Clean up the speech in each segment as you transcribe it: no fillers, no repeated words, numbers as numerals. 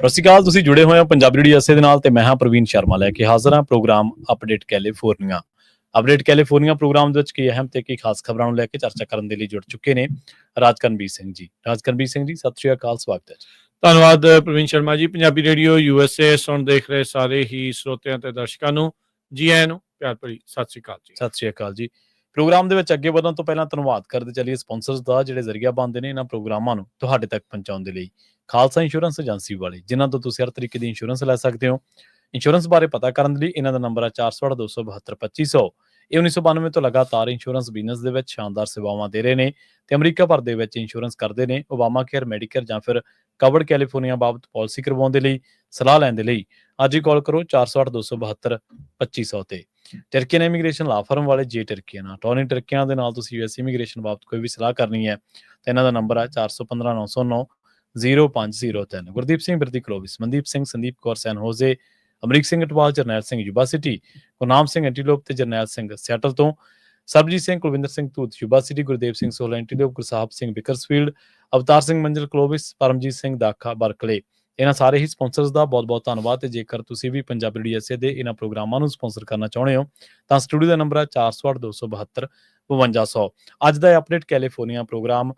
ਸਤਿ ਸ਼੍ਰੀ ਅਕਾਲ। ਤੁਸੀਂ ਜੁੜੇ ਹੋਏ ਹੋ ਪੰਜਾਬੀ ਰੇਡੀਓ ਐਸੇ ਦੇ ਨਾਲ ਤੇ ਮੈਂ ਹਾਂ ਪ੍ਰਵੀਨ ਸ਼ਰਮਾ ਲੈ ਕੇ ਹਾਜ਼ਰ ਹਾਂ programme update California. Update California programme ਦੇ ਵਿੱਚ ਕੀ ਅਹਿਮ ਤੇ ਕੀ ਖਾਸ ਖਬਰਾਂ ਨੂੰ ਲੈ ਕੇ ਚਰਚਾ ਕਰਨ ਦੇ ਲਈ ਜੁੜ ਚੁੱਕੇ ਨੇ ਰਾਜਕਰਨਵੀਰ ਸਿੰਘ ਜੀ। ਰਾਜਕਰਨਵੀਰ ਸਿੰਘ ਜੀ, ਸਤਿ ਸ਼੍ਰੀ ਅਕਾਲ, ਸਵਾਗਤ ਹੈ ਜੀ। ਧੰਨਵਾਦ ਪ੍ਰਵੀਨ ਸ਼ਰਮਾ ਜੀ। ਪੰਜਾਬੀ ਰੇਡੀਓ USA ਸੁਣ ਦੇਖ ਰਹੇ ਸਾਰੇ ਹੀ ਸਰੋਤਿਆਂ ਤੇ ਦਰਸ਼ਕਾਂ ਨੂੰ ਜੀ ਆਇਆਂ ਨੂੰ ਪਿਆਰ ਭਰੀ ਸਤਿ ਸ਼੍ਰੀ ਅਕਾਲ ਜੀ। ਸਤਿ ਸ਼੍ਰੀ ਅਕਾਲ ਜੀ। ਪ੍ਰੋਗਰਾਮ ਦੇ ਵਿੱਚ ਅੱਗੇ ਵਧਣ ਤੋਂ ਪਹਿਲਾਂ ਧੰਨਵਾਦ ਕਰਦੇ ਚੱਲੀਏ ਸਪਾਂਸਰਸ ਦਾ, ਜਿਹੜੇ ਜ਼ਰੀਆ ਬਣਦੇ ਨੇ ਇਹਨਾਂ ਪ੍ਰੋਗਰਾਮਾਂ ਨੂੰ ਤੁਹਾਡੇ ਤੱਕ ਪਹੁੰਚਾਉਣ ਦੇ ਲਈ। ਖਾਲਸਾ ਇੰਸ਼ੋਰੈਂਸ ਏਜੰਸੀ ਵਾਲੇ, ਜਿਨ੍ਹਾਂ ਤੋਂ ਤੁਸੀਂ ਹਰ ਤਰੀਕੇ ਦੀ ਇੰਸ਼ੋਰੈਂਸ ਲੈ ਸਕਦੇ ਹੋ। ਇੰਸ਼ੋਰੈਂਸ ਬਾਰੇ ਪਤਾ ਕਰਨ ਦੇ ਲਈ ਇਹਨਾਂ ਦਾ ਨੰਬਰ ਹੈ 408-272-2500। ਇਹ 1992 ਤੋਂ ਲਗਾਤਾਰ ਇੰਸ਼ੋਰੈਂਸ ਬਿਜ਼ਨਸ ਦੇ ਵਿੱਚ ਸ਼ਾਨਦਾਰ ਸੇਵਾਵਾਂ ਦੇ ਰਹੇ ਨੇ ਤੇ ਅਮਰੀਕਾ ਭਰ ਦੇ ਵਿੱਚ ਇੰਸ਼ੋਰੈਂਸ ਕਰਦੇ ਨੇ। ਓਬਾਮਾ ਕੇਅਰ, ਮੈਡੀਕੇਅਰ ਜਾਂ ਫਿਰ ਕਵਰਡ ਕੈਲੀਫੋਰਨੀਆ ਬਾਬਤ ਪਾਲਿਸੀ ਕਰਵਾਉਣ ਦੇ ਲਈ, ਸਲਾਹ ਲੈਣ ਦੇ ਲਈ ਅੱਜ ਹੀ ਕਾਲ ਕਰੋ 408-272-2500 ਤੇ। ਟਰਕੀਅਨ ਇਮੀਗ੍ਰੇਸ਼ਨ ਲਾ ਫਰਮ ਵਾਲੇ ਜੇ ਟਰਕੀਅਨ ਅਟਾਰਨੀ ਟਰਕੀਅਨ ਦੇ ਨਾਲ ਤੁਸੀਂ US ਇਮੀਗ੍ਰੇਸ਼ਨ ਬਾਬਤ ਕੋਈ ਵੀ ਸਲਾਹ ਕਰਨੀ ਹੈ ਤਾਂ ਇਹਨਾਂ ਦਾ ਨੰਬਰ ਹੈ 415-909-0503। ਗੁਰਦੀਪ ਸਿੰਘ ਬਿਰਦੀ ਕਲੋਵਿਸ, ਮਨਦੀਪ ਸਿੰਘ, ਸੰਦੀਪ ਕੌਰ ਸੈਨ ਹੋਜ਼ੇ, ਅਮਰੀਕ ਸਿੰਘ ਅਟਵਾਲ, ਜਰਨੈਲ ਸਿੰਘ ਯੂਬਾ ਸਿਟੀ, ਗੁਰਨਾਮ ਸਿੰਘ ਐਂਟੀਲੋਪ ਤੇ ਜਰਨੈਲ ਸਿੰਘ ਸੈਟਲ ਤੋਂ, ਸਰਬਜੀਤ ਸਿੰਘ, ਕੁਲਵਿੰਦਰ ਸਿੰਘ ਧੂਤ ਯੂਬਾ ਸਿਟੀ, ਗੁਰਦੇਵ ਸਿੰਘ ਸੋਲ ਐਂਟੀਲੋਪ, ਗੁਰਸਾਹਿਬ ਸਿੰਘ ਬਿਕਰਸਫੀਲਡ, ਅਵਤਾਰ ਸਿੰਘ ਮੰਜ਼ਿਲ ਕਲੋਵਿਸ, ਪਰਮਜੀਤ ਸਿੰਘ ਦਾਖਾ ਬਰਕਲੇ। ਇਹਨਾਂ ਸਾਰੇ ਹੀ ਸਪਾਂਸਰਸ ਦਾ ਬਹੁਤ ਬਹੁਤ ਧੰਨਵਾਦ। ਤੇ ਜੇਕਰ ਤੁਸੀਂ ਵੀ ਪੰਜਾਬੀ ਰੇਡੀਓ ਐਸੇ ਦੇ ਇਹਨਾਂ ਪ੍ਰੋਗਰਾਮਾਂ ਨੂੰ ਸਪਾਂਸਰ ਕਰਨਾ ਚਾਹੁੰਦੇ ਹੋ ਤਾਂ ਸਟੂਡੀਓ ਦਾ ਨੰਬਰ ਹੈ 408-272-5200। ਅੱਜ ਦਾ ਅਪਡੇਟ ਕੈਲੀਫੋਰਨੀਆ ਪ੍ਰੋਗਰਾਮ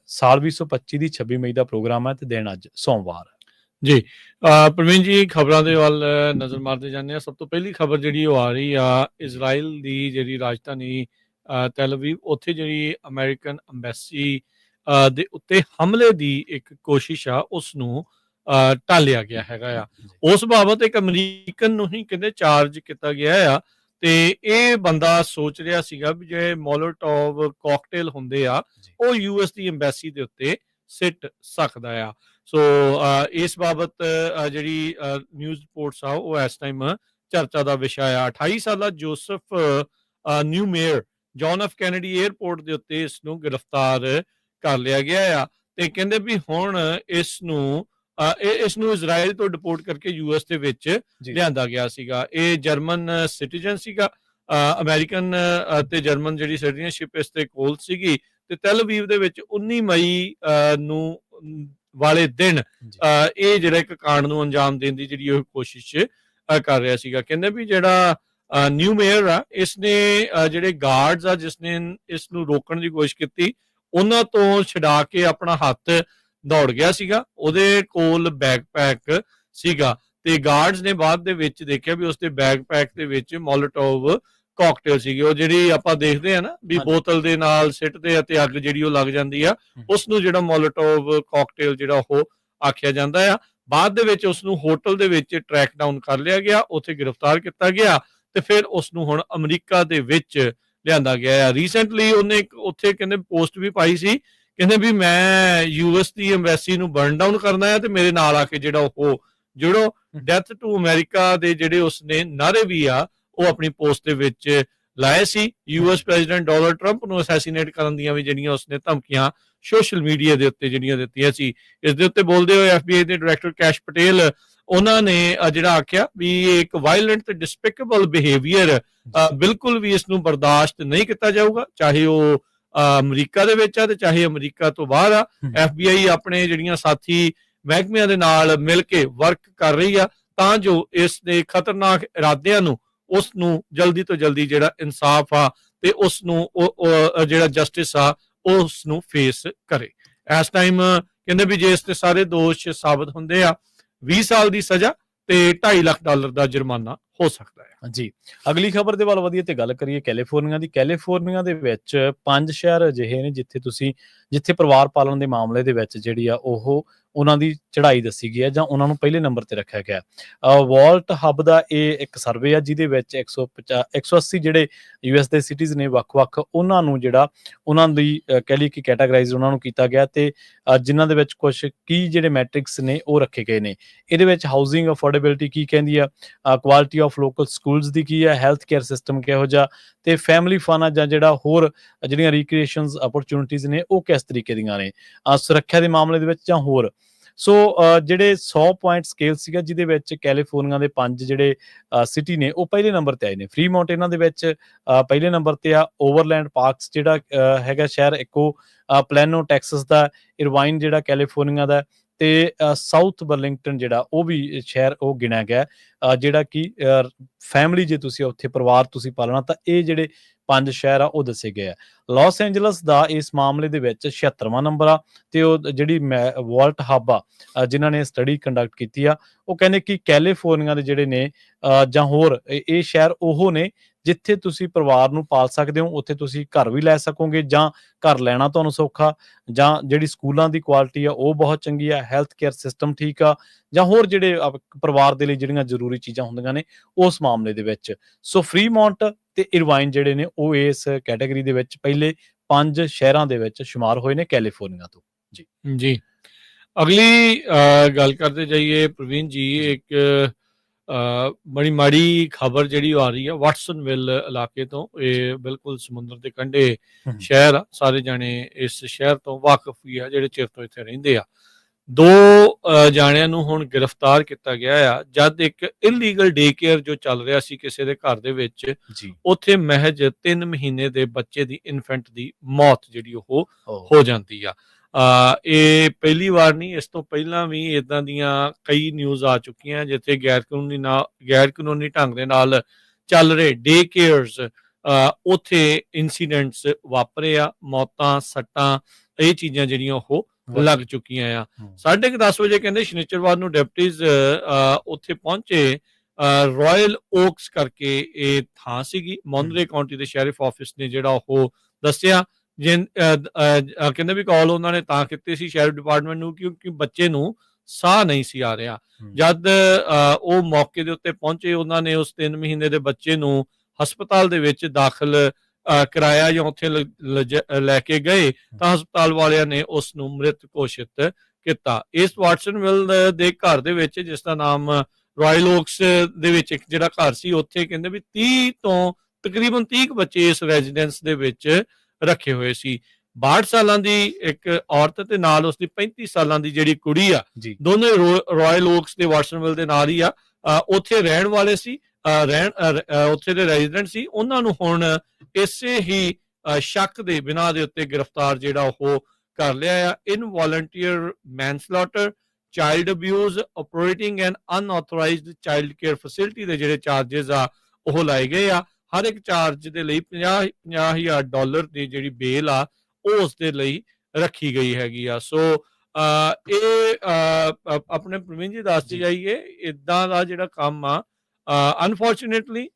ਸਾਲ 2025 ਦੀ 26 ਮਈ ਦਾ ਪ੍ਰੋਗਰਾਮ ਹੈ ਤੇ ਦਿਨ ਅੱਜ ਸੋਮਵਾਰ ਜੀ। ਪ੍ਰਵੀਨ ਜੀ, ਖਬਰਾਂ ਦੇ ਵੱਲ ਨਜ਼ਰ ਮਾਰਦੇ ਜਾਂਦੇ ਆ। ਸਭ ਤੋਂ ਪਹਿਲੀ ਖਬਰ ਜਿਹੜੀ ਉਹ ਆ ਰਹੀ ਆ ਇਜ਼ਰਾਈਲ ਦੀ ਜਿਹੜੀ ਰਾਜਧਾਨੀ ਤੈਲ ਅਵੀਵ, ਉੱਥੇ ਜਿਹੜੀ ਅਮਰੀਕਨ ਅੰਬੈਸੀ ਦੇ ਉੱਤੇ ਹਮਲੇ ਦੀ ਇੱਕ ਕੋਸ਼ਿਸ਼ ਆ ਉਸ ਨੂੰ ਢਾਲਿਆ ਗਿਆ ਹੈਗਾ ਆ। ਉਸ ਬਾਬਤ ਇੱਕ ਅਮਰੀਕਨ ਨੂੰ ਹੀ ਕਹਿੰਦੇ ਚਾਰਜ ਕੀਤਾ ਗਿਆ ਆ ਤੇ ਇਹ ਬੰਦਾ ਸੋਚ ਰਿਹਾ ਸੀਗਾ ਵੀ ਜਿਹੜੇ ਮੋਲੋਟੋਵ ਕਾਕਟੇਲ ਹੁੰਦੇ ਆ ਉਹ US ਦੀ ਅੰਬੈਸੀ ਦੇ ਉੱਤੇ ਸਿੱਟ ਸਕਦਾ ਆ। ਸੋ ਇਸ ਬਾਬਤ ਜਿਹੜੀ ਨਿਊਜ਼ ਰਿਪੋਰਟਸ ਆ ਉਹ ਇਸ ਟਾਈਮ ਚਰਚਾ ਦਾ ਵਿਸ਼ਾ ਆ। 28 ਸਾਲਾ Joseph Neumayer John F Kennedy airport ਦੇ ਉੱਤੇ ਇਸ ਨੂੰ ਗ੍ਰਿਫਤਾਰ ਕਰ ਲਿਆ ਗਿਆ ਆ ਤੇ ਕਹਿੰਦੇ ਵੀ ਹੁਣ ਇਸ ਨੂੰ ਇਜ਼ਰਾਈਲ ਤੋਂ ਡਿਪੋਰਟ ਕਰਕੇ US ਦੇ ਵਿੱਚ ਲਿਆਂਦਾ ਗਿਆ ਸੀਗਾ। ਇਹ ਜਰਮਨ ਸਿਟੀਜ਼ਨ ਸੀਗਾ। ਅਮਰੀਕਨ ਤੇ ਜਰਮਨ ਜਿਹੜੀ ਸਿਟੀਜ਼ਨਸ਼ਿਪ ਇਸ ਦੇ ਕੋਲ ਸੀਗੀ ਤੇ ਤੈਲ ਅਵੀਵ ਦੇ ਵਿੱਚ 19 ਮਈ ਨੂੰ ਵਾਲੇ ਦਿਨ ਇਹ ਜਿਹੜਾ ਇੱਕ ਕਾਂਡ ਨੂੰ ਅੰਜਾਮ ਦੇਣ ਦੀ ਜਿਹੜੀ ਉਹ ਕੋਸ਼ਿਸ਼ ਕਰ ਰਿਹਾ ਸੀਗਾ। ਕਹਿੰਦੇ ਵੀ ਜਿਹੜਾ ਨਿਊ ਮੇਅਰ ਆ ਇਸਨੇ ਜਿਹੜੇ ਗਾਰਡਸ ਆ ਜਿਸਨੇ ਇਸ ਨੂੰ ਰੋਕਣ ਦੀ ਕੋਸ਼ਿਸ਼ ਕੀਤੀ ਉਹਨਾਂ ਤੋਂ ਛਡਾ ਕੇ ਆਪਣਾ ਹੱਥ ਦੌੜ ਗਿਆ ਸੀਗਾ। ਉਹਦੇ ਕੋਲ ਬੈਕਪੈਕ ਸੀਗਾ ਤੇ ਗਾਰਡਸ ਨੇ ਬਾਅਦ ਦੇ ਵਿੱਚ ਦੇਖਿਆ ਵੀ ਉਸਦੇ ਬੈਕਪੈਕ ਦੇ ਵਿੱਚ ਮੋਲੋਟੋਵ ਕਾਕਟੇਲ ਸੀਗੇ। ਉਹ ਜਿਹੜੀ ਆਪਾਂ ਦੇਖਦੇ ਆ ਨਾ ਵੀ ਬੋਤਲ ਦੇ ਨਾਲ ਸਿੱਟਦੇ ਆ ਤੇ ਅੱਗ ਜਿਹੜੀ ਉਹ ਲੱਗ ਜਾਂਦੀ ਆ, ਉਸ ਨੂੰ ਜਿਹੜਾ ਮੋਲੋਟੋਵ ਕਾਕਟੇਲ ਜਿਹੜਾ ਉਹ ਆਖਿਆ ਜਾਂਦਾ ਆ। ਬਾਅਦ ਦੇ ਵਿੱਚ ਉਸ ਨੂੰ ਹੋਟਲ ਦੇ ਵਿੱਚ ਟਰੈਕ ਡਾਊਨ ਕਰ ਲਿਆ ਗਿਆ, ਉੱਥੇ ਗ੍ਰਿਫਤਾਰ ਕੀਤਾ ਗਿਆ ਤੇ ਫਿਰ ਉਸ ਨੂੰ ਹੁਣ ਅਮਰੀਕਾ ਦੇ ਵਿੱਚ ਲਿਆਂਦਾ ਗਿਆ ਆ। ਰੀਸੈਂਟਲੀ ਉਹਨੇ ਉੱਥੇ ਕਹਿੰਦੇ ਪੋਸਟ ਵੀ ਪਾਈ ਸੀ, ਕਹਿੰਦੇ ਵੀ ਮੈਂ US ਦੀ ਐਮਬੈਸੀ ਨੂੰ ਬਰਨ ਡਾਊਨ ਕਰਨਾ ਹੈ ਤੇ ਮੇਰੇ ਨਾਲ ਆ ਕੇ ਜਿਹੜਾ ਉਹ ਜੁੜੋ। ਡੈਥ ਟੂ ਅਮਰੀਕਾ ਦੇ ਜਿਹੜੇ ਉਸਨੇ ਨਾਅਰੇ ਵੀ ਆ ਉਹ ਆਪਣੀ ਪੋਸਟ ਦੇ ਵਿੱਚ ਲਾਏ ਸੀ। US ਪ੍ਰੈਜ਼ੀਡੈਂਟ ਡੋਨਲਡ ਟਰੰਪ ਨੂੰ ਅਸੈਸੀਨੇਟ ਕਰਨ ਦੀਆਂ ਵੀ ਜਿਹੜੀਆਂ ਉਸਨੇ ਧਮਕੀਆਂ ਸੋਸ਼ਲ ਮੀਡੀਆ ਦੇ ਉੱਤੇ ਜਿਹੜੀਆਂ ਦਿੱਤੀਆਂ ਸੀ। ਇਸ ਦੇ ਉੱਤੇ ਬੋਲਦੇ ਹੋਏ FBI ਦੇ ਡਾਇਰੈਕਟਰ ਕੈਸ਼ ਪਟੇਲ ਉਹਨਾਂ ਨੇ ਜਿਹੜਾ ਆਖਿਆ ਵੀ ਇਹ ਇੱਕ ਵਾਇਲੈਂਟ ਤੇ ਡਿਸਪਿਕੇਬਲ ਬਿਹੇਵੀਅਰ ਬਿਲਕੁਲ ਵੀ ਇਸ ਨੂੰ ਬਰਦਾਸ਼ਤ ਨਹੀਂ ਕੀਤਾ ਜਾਊਗਾ, ਚਾਹੇ ਉਹ ਅਮਰੀਕਾ ਦੇ ਵਿੱਚ ਆ ਤੇ ਚਾਹੇ ਅਮਰੀਕਾ ਤੋਂ ਬਾਹਰ ਆ। FBI ਆਪਣੇ ਜਿਹੜੀਆਂ ਸਾਥੀ ਮਹਿਕਮਿਆਂ ਦੇ ਨਾਲ ਮਿਲ ਕੇ ਵਰਕ ਕਰ ਰਹੀ ਆ ਤਾਂ ਜੋ ਇਸ ਦੇ ਖਤਰਨਾਕ ਇਰਾਦਿਆਂ ਨੂੰ ਉਸ ਨੂੰ ਜਲਦੀ ਤੋਂ ਜਲਦੀ ਜਿਹੜਾ ਇਨਸਾਫ ਆ ਤੇ ਉਸ ਨੂੰ ਜਿਹੜਾ ਜਸਟਿਸ ਆ ਉਸ ਨੂੰ ਫੇਸ ਕਰੇ। ਇਸ ਟਾਈਮ ਕਹਿੰਦੇ ਵੀ ਜੇ ਇਸ ਤੇ ਸਾਰੇ ਦੋਸ਼ ਸਾਬਤ ਹੁੰਦੇ ਆ 20 ਸਾਲ ਦੀ ਸਜ਼ਾ ਤੇ $2.5 ਲੱਖ ਦਾ ਜੁਰਮਾਨਾ ਹੋ ਸਕਦਾ ਹੈ। ਜੀ, ਅਗਲੀ ਖਬਰ ਦੇ ਵੱਲ ਵਧੀਏ ਤੇ ਗੱਲ ਕਰੀਏ ਕੈਲੀਫੋਰਨੀਆ ਦੀ। ਕੈਲੀਫੋਰਨੀਆ ਦੇ ਵਿੱਚ 5 ਸ਼ਹਿਰ ਅਜਿਹੇ ਨੇ ਜਿੱਥੇ ਪਰਿਵਾਰ ਪਾਲਣ ਦੇ ਮਾਮਲੇ ਦੇ ਵਿੱਚ ਜਿਹੜੀ ਆ ਉਹ ਉਹਨਾਂ ਦੀ ਚੜ੍ਹਾਈ ਦੱਸੀ ਗਈ ਹੈ ਜਾਂ ਉਹਨਾਂ ਨੂੰ ਪਹਿਲੇ ਨੰਬਰ ਤੇ ਰੱਖਿਆ ਗਿਆ। ਵਾਲਟ ਹੱਬ ਦਾ ਇਹ ਇੱਕ ਸਰਵੇ ਆ ਜਿਹਦੇ ਵਿੱਚ 180 ਜਿਹੜੇ US ਦੇ ਸਿਟੀਜ਼ ਨੇ ਵੱਖ-ਵੱਖ ਉਹਨਾਂ ਨੂੰ ਜਿਹੜਾ ਉਹਨਾਂ ਦੀ ਕਹਿ ਲਈ ਕਿ ਕੈਟਾਗਰਾਈਜ਼ ਉਹਨਾਂ ਨੂੰ ਕੀਤਾ ਗਿਆ ਤੇ ਜਿਨ੍ਹਾਂ ਦੇ ਵਿੱਚ ਕੁਝ ਕੀ ਜਿਹੜੇ ਮੈਟ੍ਰਿਕਸ ਨੇ ਉਹ ਰੱਖੇ ਗਏ ਨੇ। ਇਹਦੇ ਵਿੱਚ ਹਾਊਸਿੰਗ ਅਫੋਰਡੇਬਿਲਿਟੀ ਕੀ ਕਹਿੰਦੀ ਆ, ਕੁਆਲਿਟੀ ਆਫ ਲੋਕਲ ਸਕੂਲਸ ਦੀ ਕੀ ਹੈ, ਹੈਲਥ ਕੇਅਰ ਸਿਸਟਮ ਕਿਹੋ ਜਿਹਾ ਤੇ ਫੈਮਿਲੀ ਫਨ ਆ ਜਾਂ ਜਿਹੜਾ ਹੋਰ ਜਿਹੜੀਆਂ ਰੀਕ੍ਰੀਏਸ਼ਨਸ ਅਪਰਚੂਨਿਟੀਜ਼ ਨੇ ਉਹ ਕਿਸ ਤਰੀਕੇ ਦੀਆਂ ਨੇ, ਸੁਰੱਖਿਆ ਦੇ ਮਾਮਲੇ ਦੇ ਵਿੱਚ ਜਾਂ ਹੋਰ। ਸੋ ਜਿਹੜੇ 100 ਪੁਆਇੰਟ ਸਕੇਲ ਸੀਗਾ ਜਿਹਦੇ ਵਿੱਚ ਕੈਲੀਫੋਰਨੀਆ ਦੇ 5 ਜਿਹੜੇ ਸਿਟੀ ਨੇ ਉਹ ਪਹਿਲੇ ਨੰਬਰ ਤੇ ਆਏ ਨੇ। ਫਰੀਮੌਂਟ ਇਹਨਾਂ ਦੇ ਵਿੱਚ ਪਹਿਲੇ ਨੰਬਰ ਤੇ ਆ। ਓਵਰਲੈਂਡ ਪਾਰਕਸ ਜਿਹੜਾ ਹੈਗਾ ਸ਼ਹਿਰ ਇੱਕੋ ਪਲੈਨੋ ਟੈਕਸਸ ਦਾ, ਇਰਵਾਈਨ ਜਿਹੜਾ ਕੈਲੀਫੋਰਨੀਆ ਦਾ ਤੇ ਸਾਊਥ ਬਰਲਿੰਗਟਨ ਜਿਹੜਾ ਉਹ ਵੀ ਸ਼ਹਿਰ ਉਹ ਗਿਣਿਆ ਗਿਆ, ਜਿਹੜਾ ਕਿ ਫੈਮਿਲੀ ਜੇ ਤੁਸੀਂ ਉੱਥੇ ਪਰਿਵਾਰ ਤੁਸੀਂ ਪਾਲਣਾ ਤਾਂ ਇਹ ਜਿਹੜੇ 5 ਸ਼ਹਿਰ ਆ ਉਹ ਦੱਸੇ ਗਏ ਆ। ਲਾਸ ਐਂਜਲਸ ਦਾ ਇਸ ਮਾਮਲੇ ਦੇ ਵਿੱਚ 76ਵਾਂ ਨੰਬਰ ਆ, ਤੇ ਉਹ ਜਿਹੜੀ ਵਾਲਟ ਹੱਬ ਆ ਜਿਨ੍ਹਾਂ ਨੇ ਸਟੱਡੀ ਕੰਡਕਟ ਕੀਤੀ ਆ, ਉਹ ਕਹਿੰਦੇ ਕਿ ਕੈਲੀਫੋਰਨੀਆ ਦੇ ਜਿਹੜੇ ਨੇ ਜਾਂ ਹੋਰ ਇਹ ਸ਼ਹਿਰ ਉਹ ਨੇ ਜਿੱਥੇ ਤੁਸੀਂ ਪਰਿਵਾਰ ਨੂੰ ਪਾਲ ਸਕਦੇ ਹੋ, ਉੱਥੇ ਤੁਸੀਂ ਘਰ ਵੀ ਲੈ ਸਕੋਗੇ ਜਾਂ ਘਰ ਲੈਣਾ ਤੁਹਾਨੂੰ ਸੌਖਾ, ਜਾਂ ਜਿਹੜੀ ਸਕੂਲਾਂ ਦੀ ਕੁਆਲਿਟੀ ਆ ਉਹ ਬਹੁਤ ਚੰਗੀ ਆ, ਹੈਲਥ ਕੇਅਰ ਸਿਸਟਮ ਠੀਕ ਆ, ਜਾਂ ਹੋਰ ਜਿਹੜੇ ਪਰਿਵਾਰ ਦੇ ਲਈ ਜਿਹੜੀਆਂ ਜ਼ਰੂਰੀ ਚੀਜ਼ਾਂ ਹੁੰਦੀਆਂ ਨੇ ਉਸ ਮਾਮਲੇ ਦੇ ਵਿੱਚ। ਸੋ ਫਰੀਮੌਂਟ ਤੇ ਇਰਵਾਈਨ ਜਿਹੜੇ ਨੇ ਉਹ ਇਸ ਕੈਟਾਗਰੀ ਦੇ ਵਿੱਚ ਪਹਿਲੇ 5 ਸ਼ਹਿਰਾਂ ਦੇ ਵਿੱਚ ਸ਼ੁਮਾਰ ਹੋਏ ਨੇ ਕੈਲੀਫੋਰਨੀਆ ਤੋਂ। ਜੀ ਅਗਲੀ ਗੱਲ ਕਰਦੇ ਜਾਈਏ ਪ੍ਰਵੀਨ ਜੀ, ਇੱਕ ਬੜੀ ਮਾੜੀ ਖਬਰ ਜਿਹੜੀ ਆ ਰਹੀ ਆ ਵਾਟਸਨਵਿਲ ਇਲਾਕੇ ਤੋਂ। ਇਹ ਬਿਲਕੁਲ ਸਮੁੰਦਰ ਦੇ ਕੰਢੇ ਸ਼ਹਿਰ ਆ, ਸਾਰੇ ਜਾਣੇ ਇਸ ਸ਼ਹਿਰ ਤੋਂ ਵਾਕਿਫ ਵੀ ਆ ਜਿਹੜੇ ਚਿਰ ਤੋਂ ਇੱਥੇ ਰਹਿੰਦੇ ਆ। 2 ਜਾਣਿਆਂ ਨੂੰ ਹੁਣ ਗ੍ਰਿਫਤਾਰ ਕੀਤਾ ਗਿਆ ਆ, ਜਦ ਇੱਕ ਇਲੀਗਲ ਡੇ ਕੇਅਰ ਜੋ ਚੱਲ ਰਿਹਾ ਸੀ ਕਿਸੇ ਦੇ ਘਰ ਦੇ ਵਿੱਚ, ਉੱਥੇ ਮਹਿਜ 3 ਮਹੀਨੇ ਦੇ ਬੱਚੇ ਦੀ ਇਨਫੈਂਟ ਦੀ ਮੌਤ ਜਿਹੜੀ ਉਹ ਹੋ ਜਾਂਦੀ ਆ। ਇਹ ਪਹਿਲੀ ਵਾਰ ਨਹੀਂ, ਇਸ ਤੋਂ ਪਹਿਲਾਂ ਵੀ ਇਦਾਂ ਦੀਆਂ ਕਈ ਨਿਊਜ਼ ਆ ਚੁੱਕੀਆਂ ਜਿੱਥੇ ਗੈਰ ਕਾਨੂੰਨੀ ਢੰਗ ਦੇ ਨਾਲ ਚੱਲ ਰਹੇ ਡੇ ਕੇਅਰਸ ਉੱਥੇ ਇਨਸੀਡੈਂਟਸ ਵਾਪਰੇ ਆ, ਮੌਤਾਂ ਸੱਟਾਂ ਇਹ ਚੀਜ਼ਾਂ ਜਿਹੜੀਆਂ ਉਹ ਲੱਗ ਚੁੱਕੀਆਂ ਆ। 10:30 ਵਜੇ ਕਹਿੰਦੇ ਸ਼ਨੀਚਰਵਾਰ ਨੂੰ ਡਿਪਟੀਜ਼ ਉੱਥੇ ਪਹੁੰਚੇ। ਰਾਇਲ ਓਕਸ ਕਰਕੇ ਇਹ ਥਾਂ ਸੀਗੀ, ਮੌਨਰੇ ਕਾਉਂਟੀ ਦੇ ਸ਼ੈਰਿਫ ਆਫਿਸ ਨੇ ਜਿਹੜਾ ਉਹ ਦੱਸਿਆ। ਕਹਿੰਦੇ ਵੀ ਕਾਲ ਉਹਨਾਂ ਨੇ ਤਾਂ ਕੀਤੀ ਸੀ ਸ਼ੈਰਿਫ ਡਿਪਾਰਟਮੈਂਟ ਨੂੰ ਕਿਉਂਕਿ ਬੱਚੇ ਨੂੰ ਸਾਹ ਨਹੀਂ ਸੀ ਆ ਰਿਹਾ। ਜਦ ਉਹ ਮੌਕੇ ਦੇ ਉੱਤੇ ਪਹੁੰਚੇ, ਉਹਨਾਂ ਨੇ ਉਸ 3 ਮਹੀਨੇ ਦੇ ਬੱਚੇ ਨੂੰ ਹਸਪਤਾਲ ਦੇ ਵਿੱਚ ਦਾਖਲ ਕਰਾਇਆ ਜਾਂ ਉੱਥੇ ਲੈ ਕੇ ਗਏ ਤਾਂ ਹਸਪਤਾਲ ਵਾਲਿਆਂ ਨੇ ਉਸ ਨੂੰ ਮ੍ਰਿਤ ਘੋਸ਼ਿਤ ਕੀਤਾ। ਇਸ ਵਾਟਸਨਵਿਲ ਦੇ ਘਰ ਦੇ ਵਿੱਚ, ਜਿਸ ਦਾ ਨਾਮ ਰਾਇਲ ਓਕਸ ਦੇ ਵਿੱਚ ਇੱਕ ਜਿਹੜਾ ਘਰ ਸੀ, ਉੱਥੇ ਕਹਿੰਦੇ ਵੀ 30 ਤੋਂ ਤਕਰੀਬਨ 30 ਬੱਚੇ ਇਸ ਰੈਜ਼ੀਡੈਂਸ ਦੇ ਵਿੱਚ ਰੱਖੇ ਹੋਏ ਸੀ। 62 ਸਾਲਾਂ ਦੀ ਇੱਕ ਔਰਤ ਤੇ ਨਾਲ ਉਸਦੀ 35 ਸਾਲਾਂ ਦੀ ਜਿਹੜੀ ਕੁੜੀ ਆ, ਦੋਨੇ ਰਾਇਲ ਓਕਸ ਦੇ ਵਾਟਸਨਵਿਲ ਦੇ ਨਾਲ ਹੀ ਆ, ਉੱਥੇ ਰਹਿਣ ਵਾਲੇ ਸੀ, ਉੱਥੇ ਦੇ ਰੈਜ਼ੀਡੈਂਟ ਸੀ। ਉਹਨਾਂ ਨੂੰ ਹੁਣ ਇਸੇ ਹੀ ਸ਼ੱਕ ਦੇ ਬਿਨਾਂ ਦੇ ਉੱਤੇ ਗ੍ਰਿਫਤਾਰ ਜਿਹੜਾ ਉਹ ਕਰ ਲਿਆ ਆ। ਇਨਵੋਲੰਟੀਅਰ ਮੈਨਸਲੌਟਰ, ਚਾਈਲਡ ਅਬਿਊਜ਼, ਆਪਰੇਟਿੰਗ ਐਨ ਅਨਆਥੋਰਾਈਜ਼ਡ ਚਾਈਲਡ ਕੇਅਰ ਫੈਸਿਲਿਟੀ ਦੇ ਜਿਹੜੇ ਚਾਰजेस ਆ ਉਹ ਲਾਏ ਗਏ ਆ। ਹਰ ਇੱਕ ਚਾਰਜ ਦੇ ਲਈ $50,000 ਦੀ ਜਿਹੜੀ ਬੇਲ ਆ ਉਹ ਉਸ ਦੇ ਲਈ ਰੱਖੀ ਗਈ ਹੈਗੀ ਆ। ਸੋ ਇਹ ਆਪਣੇ ਪ੍ਰਵੀਨ ਜੀ ਦੱਸਦੇ ਜਾਈਏ, ਇਦਾਂ ਦਾ ਜਿਹੜਾ ਕੰਮ ਆ ਅਨਫੋਰਚੂਨੇਟਲੀ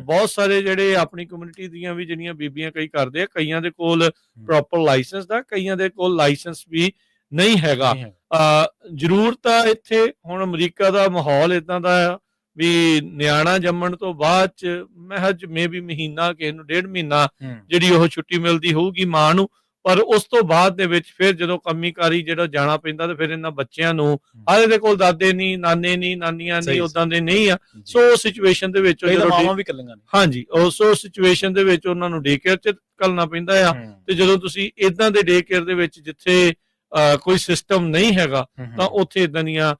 ਬਹੁਤ ਸਾਰੇ ਜਿਹੜੇ ਆਪਣੀ ਕਮਿਊਨਿਟੀ ਦੀਆਂ ਵੀ ਜਿਹੜੀਆਂ ਬੀਬੀਆਂ ਕਈ ਕਰਦੇ ਆ, ਕਈਆਂ ਦੇ ਕੋਲ ਪ੍ਰੋਪਰ ਲਾਇਸੈਂਸ ਦਾ, ਕਈਆਂ ਦੇ ਕੋਲ ਲਾਇਸੈਂਸ ਵੀ ਨਹੀਂ ਹੈਗਾ। ਜ਼ਰੂਰਤ ਆ ਇੱਥੇ ਹੁਣ ਅਮਰੀਕਾ ਦਾ ਮਾਹੌਲ ਇਦਾਂ ਦਾ ਆ ਵੀ ਨਿਆਣਾ ਜੰਮਣ ਤੋਂ ਬਾਅਦ ਚ ਮਹਿਜ ਮੇਬੀ ਮਹੀਨਾ ਕਿਸੇ ਨੂੰ 1.5 ਮਹੀਨਾ ਜਿਹੜੀ ਉਹ ਛੁੱਟੀ ਮਿਲਦੀ ਹੋਊਗੀ ਮਾਂ ਨੂੰ, ਪਰ ਉਸ ਤੋਂ ਬਾਅਦ ਦੇ ਵਿੱਚ ਫਿਰ ਜਦੋਂ ਕੰਮੀਕਾਰੀ ਜਿਹੜਾ ਜਾਣਾ ਪੈਂਦਾ ਤੇ ਫਿਰ ਇਹਨਾਂ ਬੱਚਿਆਂ ਨੂੰ ਆਲੇ ਦੇ ਕੋਲ ਦਾਦੇ ਨਹੀਂ, ਨਾਨੇ ਨਹੀਂ, ਨਾਨੀਆਂ ਨਹੀਂ, ਉਦਾਂ ਦੇ ਨਹੀਂ ਆ। ਸੋ ਉਸ ਸਿਚੁਏਸ਼ਨ ਦੇ ਵਿੱਚ ਹਾਂਜੀ ਉਸ ਸਿਚੁਏਸ਼ਨ ਦੇ ਵਿੱਚ ਉਹਨਾਂ ਨੂੰ ਡੇ ਕੇਅਰ ਚ ਘੱਲਣਾ ਪੈਂਦਾ ਆ। ਤੇ ਜਦੋਂ ਤੁਸੀਂ ਇਦਾਂ ਦੇ ਡੇ ਕੇਅਰ ਦੇ ਵਿੱਚ ਜਿੱਥੇ ਕੋਈ ਸਿਸਟਮ ਨਹੀਂ ਹੈਗਾ ਤਾਂ ਉੱਥੇ ਇਦਾਂ ਦੀਆਂ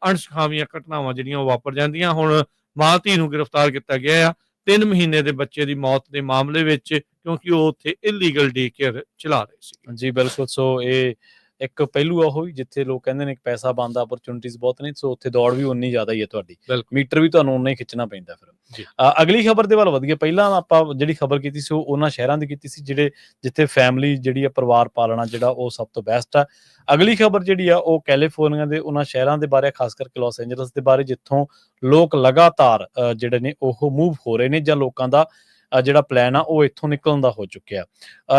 ਅਣਸੁਖਾਵੀਆਂ ਘਟਨਾਵਾਂ ਜਿਹੜੀਆਂ ਉਹ ਵਾਪਰ ਜਾਂਦੀਆਂ। ਹੁਣ ਮਾਂ ਧੀ ਨੂੰ ਗ੍ਰਿਫਤਾਰ ਕੀਤਾ ਗਿਆ ਆ 3 ਮਹੀਨੇ ਦੇ ਬੱਚੇ ਦੀ ਮੌਤ ਦੇ ਮਾਮਲੇ ਵਿੱਚ, ਕਿਉਂਕਿ ਉਹ ਉੱਥੇ ਇਲੀਗਲ ਡੇ ਕੇਅਰ ਚਲਾ ਰਹੇ ਸੀ। ਜੀ ਬਿਲਕੁਲ। ਸੋ ਇਹ ਇੱਕ ਪਹਿਲੂ ਆ ਉਹ ਜਿੱਥੇ ਲੋਕ ਕਹਿੰਦੇ ਨੇ ਪੈਸਾ ਬਣਦਾ, ਅਪਰਚੁਨਿਟੀਜ਼ ਬਹੁਤ ਨੇ, ਸੋ ਉੱਥੇ ਦੌੜ ਵੀ ਉਨੀ ਜ਼ਿਆਦਾ ਹੀ ਹੈ, ਤੁਹਾਡੀ ਮੀਟਰ ਵੀ ਤੁਹਾਨੂੰ ਉਨਾ ਹੀ ਖਿੱਚਣਾ ਪੈਂਦਾ ਫਿਰ। ਅਗਲੀ ਖਬਰ ਦੇ ਵੱਲ ਵਧੀਆ। ਪਹਿਲਾਂ ਆਪਾਂ ਜਿਹੜੀ ਖਬਰ ਕੀਤੀ ਸੀ ਉਹ ਉਹਨਾਂ ਸ਼ਹਿਰਾਂ ਦੀ ਕੀਤੀ ਸੀ ਜਿੱਥੇ ਫੈਮਿਲੀ ਜਿਹੜੀ ਆ ਪਰਿਵਾਰ ਪਾਲਣਾ ਜਿਹੜਾ ਉਹ ਸਭ ਤੋਂ ਬੈਸਟ ਆ। ਅਗਲੀ ਖਬਰ ਜਿਹੜੀ ਆ ਉਹ ਕੈਲੀਫੋਰਨੀਆ ਦੇ ਉਹਨਾਂ ਸ਼ਹਿਰਾਂ ਦੇ ਬਾਰੇ, ਖਾਸ ਕਰਕੇ ਲਾਸ ਐਂਜਲਸ ਦੇ ਬਾਰੇ, ਜਿੱਥੋਂ ਲੋਕ ਲਗਾਤਾਰ ਜਿਹੜੇ ਨੇ ਉਹ ਮੂਵ ਹੋ ਰਹੇ ਨੇ ਜਾਂ ਲੋਕਾਂ ਦਾ ਜਿਹੜਾ ਪਲਾਨ ਆ ਉਹ ਇੱਥੋਂ ਨਿਕਲਣ ਦਾ ਹੋ ਚੁੱਕਿਆ।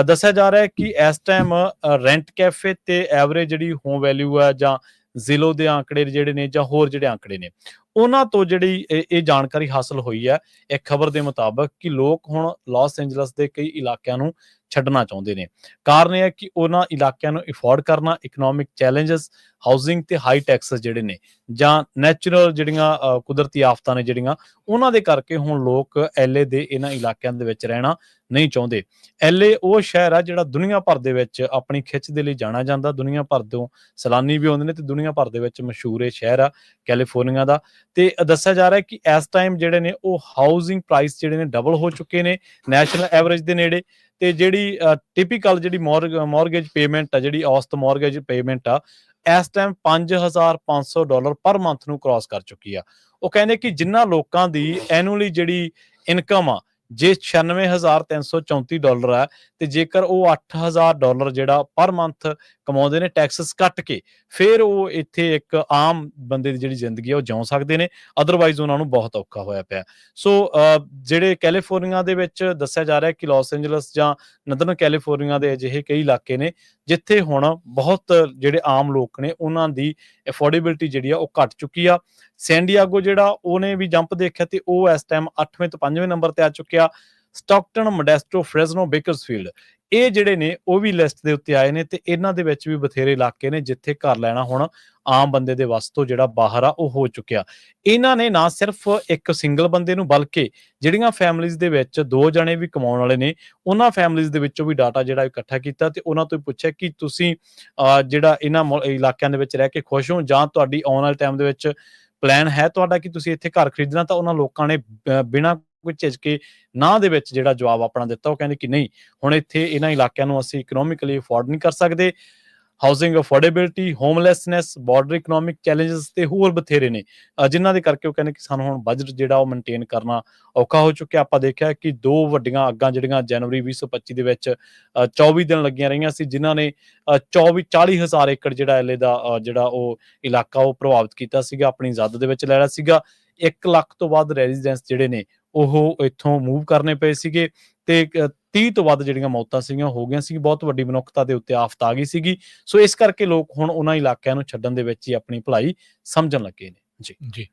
ਦੱਸਿਆ ਜਾ ਰਿਹਾ ਹੈ ਕਿ ਇਸ ਟਾਈਮ ਰੈਂਟ ਕੈਫੇ ਤੇ ਐਵਰੇਜ ਜਿਹੜੀ ਹੋਮ ਵੈਲਿਊ ਆ ਜਾਂ ਜ਼ਿਲੋ ਦੇ ਆંકੜੇ ਜਿਹੜੇ ਨੇ ਜਾਂ ਹੋਰ ਜਿਹੜੇ ਆંકੜੇ ਨੇ ਉਹਨਾਂ ਤੋਂ ਜਿਹੜੀ ਇਹ ਜਾਣਕਾਰੀ ਹਾਸਲ ਹੋਈ ਹੈ ਇੱਕ ਖਬਰ ਦੇ ਮੁਤਾਬਕ ਕਿ ਲੋਕ ਹੁਣ ਲਾਸ ਐਂਜਲਸ ਦੇ ਕਈ ਇਲਾਕਿਆਂ ਨੂੰ ਛੱਡਣਾ ਚਾਹੁੰਦੇ ਨੇ। ਕਾਰਨ ਇਹ ਹੈ ਕਿ ਉਹਨਾਂ ਇਲਾਕਿਆਂ ਨੂੰ ਅਫੋਰਡ ਕਰਨਾ, ਇਕਨੋਮਿਕ ਚੈਲੰਜਸ, ਹਾਊਸਿੰਗ ਤੇ ਹਾਈ ਟੈਕਸਸ ਜਿਹੜੇ ਨੇ ਜਾਂ ਨੈਚੁਰਲ ਜਿਹੜੀਆਂ ਕੁਦਰਤੀ ਆਫਤਾਂ ਨੇ ਜਿਹੜੀਆਂ ਉਹਨਾਂ ਦੇ ਕਰਕੇ ਹੁਣ ਲੋਕ LA ਦੇ ਇਹਨਾਂ ਇਲਾਕਿਆਂ ਦੇ ਵਿੱਚ ਰਹਿਣਾ ਨਹੀਂ ਚਾਹੁੰਦੇ। LA ਉਹ ਸ਼ਹਿਰ ਆ ਜਿਹੜਾ ਦੁਨੀਆ ਭਰ ਦੇ ਵਿੱਚ ਆਪਣੀ ਖਿੱਚ ਦੇ ਲਈ ਜਾਣਾ ਜਾਂਦਾ, ਦੁਨੀਆ ਭਰ ਤੋਂ ਸੈਲਾਨੀ ਵੀ ਆਉਂਦੇ ਨੇ ਤੇ ਦੁਨੀਆ ਭਰ ਦੇ ਵਿੱਚ ਮਸ਼ਹੂਰ ਇਹ ਸ਼ਹਿਰ ਆ ਕੈਲੀਫੋਰਨੀਆ ਦਾ। ਤੇ ਦੱਸਿਆ ਜਾ ਰਿਹਾ ਕਿ ਇਸ ਟਾਈਮ ਜਿਹੜੇ ਨੇ ਉਹ ਹਾਊਸਿੰਗ ਪ੍ਰਾਈਸ ਜਿਹੜੇ ਨੇ ਡਬਲ ਹੋ ਚੁੱਕੇ ਨੇ ਨੈਸ਼ਨਲ ਐਵਰੇਜ ਦੇ ਨੇੜੇ। ਤੇ ਜਿਹੜੀ ਟਿਪੀਕਲ ਜਿਹੜੀ ਮੌਰਗੇਜ ਪੇਮੈਂਟ ਆ, ਜਿਹੜੀ ਔਸਤ ਮੌਰਗੇਜ ਪੇਮੈਂਟ ਆ ਇਸ ਟਾਈਮ $5,500 ਪਰ ਮੰਥ ਨੂੰ ਕ੍ਰਾਸ ਕਰ ਚੁੱਕੀ ਆ। ਉਹ ਕਹਿੰਦੇ ਕਿ ਜਿਨ੍ਹਾਂ ਲੋਕਾਂ ਦੀ ਐਨੂਅਲੀ ਜਿਹੜੀ ਇਨਕਮ ਆ ਜੇ $96,334 ਹੈ ਤੇ ਜੇਕਰ ਉਹ $8,000 ਜਿਹੜਾ ਪਰ ਮੰਥ ਕਮਾਉਂਦੇ ਨੇ ਟੈਕਸਸ ਕੱਟ ਕੇ, ਫਿਰ ਉਹ ਇੱਥੇ ਇੱਕ ਆਮ ਬੰਦੇ ਦੀ ਜਿਹੜੀ ਜ਼ਿੰਦਗੀ ਆ ਉਹ ਜਿਉ ਸਕਦੇ ਨੇ, ਅਦਰਵਾਈਜ਼ ਉਹਨਾਂ ਨੂੰ ਬਹੁਤ ਔਖਾ ਹੋਇਆ ਪਿਆ। ਸੋ ਜਿਹੜੇ ਕੈਲੀਫੋਰਨੀਆ ਦੇ ਵਿੱਚ ਦੱਸਿਆ ਜਾ ਰਿਹਾ ਕਿ ਲਾਸ ਐਂਜਲਸ ਜਾਂ ਨਦਰਨ ਕੈਲੀਫੋਰਨੀਆ ਦੇ ਅਜਿਹੇ ਕਈ ਇਲਾਕੇ ਨੇ ਜਿੱਥੇ ਹੁਣ ਬਹੁਤ ਜਿਹੜੇ ਆਮ ਲੋਕ ਨੇ ਉਹਨਾਂ ਦੀ ਅਫੋਰਡੇਬਿਲਿਟੀ ਜਿਹੜੀ ਆ ਉਹ ਘਟ ਚੁੱਕੀ ਆ। ਸੈਂਡੀਆਗੋ ਜਿਹੜਾ ਉਹਨੇ ਵੀ ਜੰਪ ਦੇਖਿਆ ਤੇ ਉਹ ਇਸ ਟਾਈਮ 8ਵੇਂ ਤੋਂ 5ਵੇਂ ਨੰਬਰ ਤੇ ਆ ਚੁੱਕਿਆ। ਸਟਾਕਟਨ, ਮੋਡੈਸਟੋ, ਫ੍ਰੈਜ਼ਨੋ, ਬੇਕਰਸਫੀਲਡ ਇਹ ਜਿਹੜੇ ਨੇ ਉਹ ਵੀ ਲਿਸਟ ਦੇ ਉੱਤੇ ਆਏ ਨੇ ਤੇ ਇਹਨਾਂ ਦੇ ਵਿੱਚ ਵੀ ਬਥੇਰੇ ਇਲਾਕੇ ਨੇ ਜਿੱਥੇ ਘਰ ਲੈਣਾ ਹੁਣ ਆਮ ਬੰਦੇ ਦੇ ਵੱਸ ਤੋਂ ਜਿਹੜਾ ਬਾਹਰ ਆ ਉਹ ਹੋ ਚੁੱਕਿਆ। ਇਹਨਾਂ ਨੇ ਨਾ ਸਿਰਫ ਇੱਕ ਸਿੰਗਲ ਬੰਦੇ ਨੂੰ ਬਲਕਿ ਜਿਹੜੀਆਂ ਫੈਮਲੀਜ਼ ਦੇ ਵਿੱਚ 2 ਜਣੇ ਵੀ ਕਮਾਉਣ ਵਾਲੇ ਨੇ ਉਹਨਾਂ ਫੈਮਲੀਜ਼ ਦੇ ਵਿੱਚੋਂ ਵੀ ਡਾਟਾ ਜਿਹੜਾ ਇਕੱਠਾ ਕੀਤਾ ਤੇ ਉਹਨਾਂ ਤੋਂ ਪੁੱਛਿਆ ਕਿ ਤੁਸੀਂ ਜਿਹੜਾ ਇਹਨਾਂ ਇਲਾਕਿਆਂ ਦੇ ਵਿੱਚ ਰਹਿ ਕੇ ਖੁਸ਼ ਹੋ ਜਾਂ ਤੁਹਾਡੀ ਆਉਣ ਵਾਲੇ ਟਾਈਮ ਦੇ ਵਿੱਚ ਪਲਾਨ ਹੈ ਤੁਹਾਡਾ ਕਿ ਤੁਸੀਂ ਇੱਥੇ ਘਰ ਖਰੀਦਣਾ, ਤਾਂ ਉਹਨਾਂ ਲੋਕਾਂ ਨੇ ਬਿਨਾਂ ਕੋਈ ਝਿਜਕੇ ਨਾ ਦੇ ਵਿੱਚ ਜਿਹੜਾ ਜਵਾਬ ਆਪਣਾ ਦਿੱਤਾ। ਉਹ ਕਹਿੰਦੇ ਕਿ ਨਹੀਂ, ਹੁਣ ਇੱਥੇ ਇਹਨਾਂ ਇਲਾਕਿਆਂ ਨੂੰ ਅਸੀਂ ਇਕਨੋਮਿਕਲੀ ਅਫੋਰਡ ਨਹੀਂ ਕਰ ਸਕਦੇ। Housing affordability, ਹੋਮਲੈਸਨੈਸ, border economic challenges ਤੇ ਹੋਰ ਬਥੇਰੇ ਨੇ ਜਿਨ੍ਹਾਂ ਦੇ ਕਰਕੇ ਉਹ ਕਹਿੰਦੇ ਕਿ ਸਾਨੂੰ ਹੁਣ ਬਜਟ ਜਿਹੜਾ ਉਹ ਮੇਨਟੇਨ ਕਰਨਾ ਔਖਾ ਹੋ ਚੁੱਕਿਆ। ਆਪਾਂ ਦੇਖਿਆ ਕਿ 2 ਵੱਡੀਆਂ ਅੱਗਾਂ ਜਿਹੜੀਆਂ ਜਨਵਰੀ 2025 ਦੇ ਵਿੱਚ 24 ਦਿਨ ਲੱਗੀਆਂ ਰਹੀਆਂ ਸੀ, ਜਿਨ੍ਹਾਂ ਨੇ 40,000 ਏਕੜ ਜਿਹੜਾ ਐਲੇ ਦਾ ਜਿਹੜਾ ਉਹ ਇਲਾਕਾ ਉਹ ਪ੍ਰਭਾਵਿਤ ਕੀਤਾ ਸੀਗਾ, ਆਪਣੀ ਜ਼ਦ ਦੇ ਵਿੱਚ ਲੈ ਲਿਆ ਸੀਗਾ। 1 ਲੱਖ ਤੋਂ ਵੱਧ ਰੈਜ਼ੀਡੈਂਸ ਜਿਹੜੇ ਨੇ ਉਹ ਇੱਥੋਂ ਮੂਵ ਕਰਨੇ ਪਏ ਸੀਗੇ ਤੇ 30 ਤੋਂ ਵੱਧ ਜਿਹੜੀਆਂ ਮੌਤਾਂ ਸੀਗੀਆਂ ਹੋ ਗਈਆਂ ਸੀ। ਬਹੁਤ ਵੱਡੀ ਮਨੁੱਖਤਾ ਦੇ ਉੱਤੇ ਆਫਤ ਆ ਗਈ ਸੀਗੀ। ਸੋ ਇਸ ਕਰਕੇ ਲੋਕ ਹੁਣ ਉਹਨਾਂ ਇਲਾਕਿਆਂ ਨੂੰ ਛੱਡਣ ਦੇ ਵਿੱਚ ਹੀ ਆਪਣੀ ਭਲਾਈ ਸਮਝਣ ਲੱਗੇ ਨੇ। ਜੀ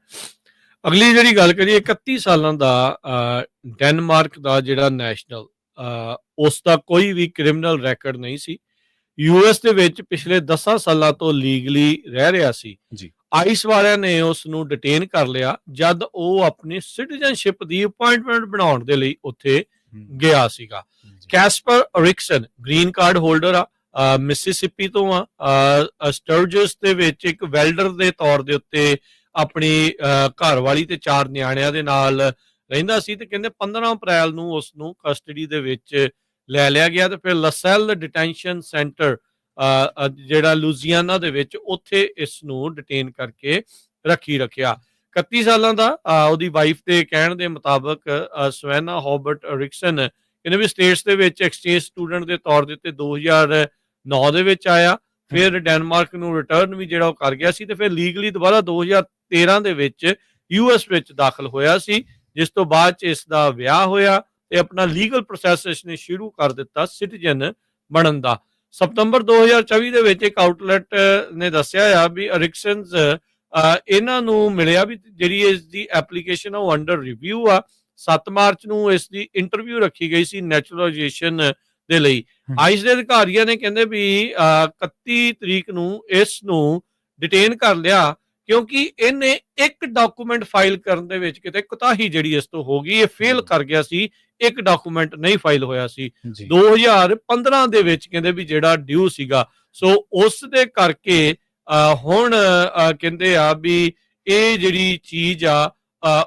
ਅਗਲੀ ਜਿਹੜੀ ਗੱਲ ਕਰੀਏ, 31 ਸਾਲਾਂ ਦਾ ਡੈਨਮਾਰਕ ਦਾ ਜਿਹੜਾ ਨੈਸ਼ਨਲ ਉਸ ਦਾ ਕੋਈ ਵੀ ਕ੍ਰਿਮੀਨਲ ਰੈਕੋਰਡ ਨਹੀਂ ਸੀ। ਯੂਐਸ ਦੇ ਵਿੱਚ ਪਿਛਲੇ 10 ਸਾਲਾਂ ਤੋਂ ਲੀਗਲੀ ਰਹਿ ਰਿਹਾ ਸੀ ਜੀ। ਆਈਸ ਵਾਲਿਆਂ ਨੇ ਉਸ ਨੂੰ ਡਿਟੇਨ ਕਰ ਲਿਆ ਜਦ ਉਹ ਆਪਣੀ ਸਿਟੀਜ਼ਨਸ਼ਿਪ ਦੀ ਅਪਾਇੰਟਮੈਂਟ ਬਣਾਉਣ ਦੇ ਲਈ ਉੱਥੇ ਗਿਆ ਸੀਗਾ। Casper Ericsson green card holder ਆ, ਮਿਸਿਸਿਪੀ ਤੋਂ ਆ। ਸਟਰਜਸ ਦੇ ਵਿੱਚ ਇੱਕ ਵੈਲਡਰ ਦੇ ਤੌਰ ਦੇ ਉੱਤੇ ਆਪਣੀ ਘਰ ਵਾਲੀ ਤੇ 4 ਨਿਆਣਿਆਂ ਦੇ ਨਾਲ ਰਹਿੰਦਾ ਸੀ ਤੇ ਕਹਿੰਦੇ 15 ਅਪ੍ਰੈਲ ਨੂੰ ਉਸ ਨੂੰ ਕਸਟਡੀ ਦੇ ਵਿੱਚ ਲੈ ਲਿਆ ਗਿਆ ਤੇ ਫਿਰ ਲਸੈਲ ਡਿਟੈਂਸ਼ਨ ਸੈਂਟਰ ਜਿਹੜਾ ਲੂਜ਼ੀਆਨਾ ਦੇ ਵਿੱਚ ਉੱਥੇ ਇਸ ਨੂੰ ਡਿਟੇਨ ਕਰਕੇ ਰੱਖਿਆ। 31 ਸਾਲਾਂ ਦਾ ਉਹਦੀ ਵਾਈਫ ਦੇ ਕਹਿਣ ਦੇ ਮੁਤਾਬਕ ਸਵੈਨਾ ਹੌਬਰਟ ਅਰਿਕਸਨ ਇਹਨੇ ਵੀ ਸਟੇਟਸ ਦੇ ਵਿੱਚ ਐਕਸਚੇਂਜ ਸਟੂਡੈਂਟ ਦੇ ਤੌਰ ਦੇ ਉੱਤੇ 2009 ਦੇ ਵਿੱਚ ਆਇਆ, ਫਿਰ ਡੈਨਮਾਰਕ ਨੂੰ ਰਿਟਰਨ ਵੀ ਜਿਹੜਾ ਉਹ ਕਰ ਗਿਆ ਸੀ ਤੇ ਫਿਰ ਲੀਗਲੀ ਦੁਬਾਰਾ 2013 ਦੇ ਵਿੱਚ ਯੂਐਸ ਵਿੱਚ ਦਾਖਲ ਹੋਇਆ ਸੀ, ਜਿਸ ਤੋਂ ਬਾਅਦ ਚ ਇਸ ਦਾ ਵਿਆਹ ਹੋਇਆ ਤੇ ਆਪਣਾ ਲੀਗਲ ਪ੍ਰੋਸੈਸ ਇਸਨੇ ਸ਼ੁਰੂ ਕਰ ਦਿੱਤਾ ਸਿਟੀਜ਼ਨ ਬਣਨ ਦਾ। ਸਤੰਬਰ 2024 ਦੇ ਵਿੱਚ ਇੱਕ ਆਊਟਲੈਟ ਨੇ ਦੱਸਿਆ ਆ ਵੀ ਅਰਿਕਸਨਸ ਇਹਨਾਂ ਨੂੰ ਮਿਲਿਆ ਵੀ ਜਿਹੜੀ ਇਸ ਦੀ ਐਪਲੀਕੇਸ਼ਨ ਉਹ ਅੰਡਰ ਰਿਵਿਊ ਆ। 7 ਮਾਰਚ ਨੂੰ ਇਸ ਦੀ ਇੰਟਰਵਿਊ ਰੱਖੀ ਗਈ ਸੀ ਨੈਚੁਰਲਾਈਜੇਸ਼ਨ ਦੇ ਲਈ। ਆਈਸ ਦੇ ਅਧਿਕਾਰੀਆਂ ਨੇ ਕਹਿੰਦੇ ਵੀ 31 ਤਰੀਕ ਨੂੰ ਇਸ ਨੂੰ ਡਿਟੇਨ ਕਰ ਲਿਆ ਕਿਉਂਕਿ ਇਹਨੇ ਇੱਕ ਡਾਕੂਮੈਂਟ ਫਾਈਲ ਕਰਨ ਦੇ ਵਿੱਚ ਕਿਤੇ ਕੁਤਾਹੀ ਜਿਹੜੀ ਇਸ ਤੋਂ ਹੋ ਗਈ, ਇਹ ਫੇਲ ਕਰ ਗਿਆ ਸੀ, ਇੱਕ ਡਾਕੂਮੈਂਟ ਨਹੀਂ ਫਾਈਲ ਹੋਇਆ ਸੀ 2015 ਦੇ ਵਿੱਚ ਕਹਿੰਦੇ ਵੀ ਜਿਹੜਾ ਡਿਊ ਸੀਗਾ। ਸੋ ਉਸ ਦੇ ਕਰਕੇ ਹੁਣ ਕਹਿੰਦੇ ਆ ਵੀ ਇਹ ਜਿਹੜੀ ਚੀਜ਼ ਆ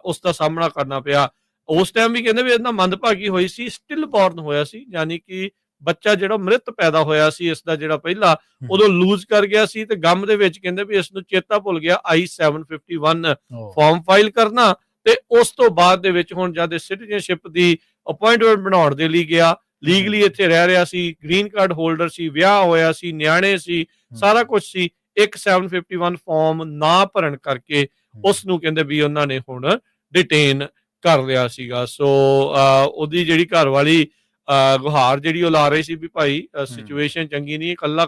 ਉਸ ਦਾ ਸਾਹਮਣਾ ਕਰਨਾ ਪਿਆ। ਉਸ ਟਾਈਮ ਵੀ ਕਹਿੰਦੇ ਵੀ ਇਹਨਾਂ ਮੰਦਭਾਗੀ ਹੋਈ ਸੀ, ਸਟਿਲ ਬੌਰਨ ਹੋਇਆ ਸੀ, ਯਾਨੀ ਕਿ ਬੱਚਾ ਜਿਹੜਾ ਮ੍ਰਿਤ ਪੈਦਾ ਹੋਇਆ ਸੀ ਇਸ ਦਾ ਜਿਹੜਾ ਪਹਿਲਾ ਉਦੋਂ ਲੂਜ਼ ਕਰ ਗਿਆ ਸੀ ਤੇ ਗਮ ਦੇ ਵਿੱਚ ਕਹਿੰਦੇ ਵੀ ਇਸ ਨੂੰ ਚੇਤਾ ਭੁੱਲ ਗਿਆ I-751 ਫਾਰਮ ਫਾਈਲ ਕਰਨਾ ਤੇ ਉਸ ਤੋਂ ਬਾਅਦ ਦੇ ਵਿੱਚ ਹੁਣ ਜਦ ਸਿਟੀਜ਼ਨਸ਼ਿਪ ਦੀ ਅਪਾਇੰਟਮੈਂਟ ਬਣਾਉਣ ਦੇ ਲਈ ਗਿਆ, ਲੀਗਲੀ ਇੱਥੇ ਰਹਿ ਰਿਹਾ ਸੀ, ਗ੍ਰੀਨ ਕਾਰਡ ਹੋਲਡਰ ਸੀ, ਵਿਆਹ ਹੋਇਆ ਸੀ, ਨਿਆਣੇ ਸੀ, ਸਾਰਾ ਕੁਝ ਸੀ, ਇੱਕ 751 ਫਾਰਮ ਨਾ ਭਰਨ ਕਰਕੇ ਉਸ ਨੂੰ ਕਹਿੰਦੇ ਵੀ ਉਹਨਾਂ ਨੇ ਹੁਣ ਡਿਟੇਨ ਕਰ ਲਿਆ ਸੀਗਾ। ਸੋ ਉਹਦੀ ਜਿਹੜੀ ਘਰ ਵਾਲੀ ਗੁਹਾਰ ਜਿਹੜੀ ਉਹ ਲਾ ਰਹੀ ਸੀ ਵੀ ਭਾਈ ਸਿਚੁਏਸ਼ਨ ਚੰਗੀ ਨਹੀਂ, ਕੱਲਾ